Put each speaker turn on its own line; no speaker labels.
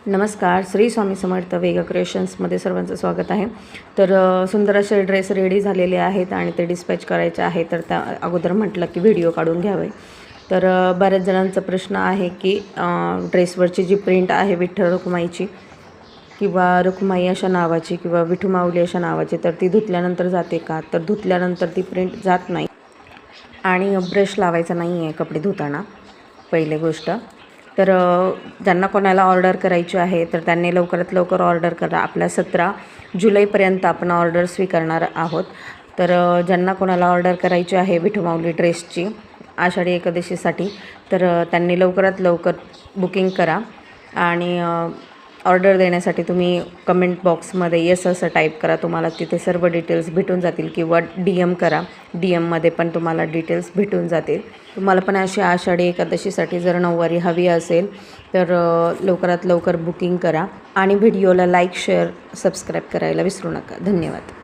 नमस्कार, श्री स्वामी समर्थ वेगा क्रिएशन्समध्ये सर्वांचं स्वागत आहे. तर सुंदर असे ड्रेस रेडी झालेले आहेत आणि ते डिस्पॅच करायचे आहे. तर त्या अगोदर म्हटलं की व्हिडिओ काढून घ्यावे. तर बऱ्याच जणांचा प्रश्न आहे की ड्रेसवरची जी प्रिंट आहे विठ्ठल रुक्माईची किंवा रुक्माई अशा नावाची किंवा विठू माऊली अशा नावाची, तर ती धुतल्यानंतर जाते का? तर धुतल्यानंतर ती प्रिंट जात नाही आणि ब्रश लावायचा नाही आहे कपडे धुताना, पहिली गोष्ट. तर ज्यांना कोणाला ऑर्डर करायची आहे तर त्यांनी लवकरात लवकर ऑर्डर करा. आपल्या 17 जुलैपर्यंत आपण ऑर्डर स्वीकारणार आहोत. तर ज्यांना कोणाला ऑर्डर करायची आहे विठू माऊली ड्रेसची आषाढी एकादशीसाठी, तर त्यांनी लवकरात लवकर बुकिंग करा. आणि ऑर्डर देण्यासाठी तुम्ही कमेंट बॉक्समध्ये येस असं टाईप करा. तुम्हाला तिथे सर्व डिटेल्स भेटून जातील किंवा DM करा. DMमध्ये पण तुम्हाला डिटेल्स भेटून जातील. तुम्हाला पण अशी आषाढी एकादशीसाठी जर नऊवारी हवी असेल तर लवकरात लवकर बुकिंग करा आणि व्हिडिओला लाईक, शेअर, सबस्क्राईब करायला विसरू नका. धन्यवाद.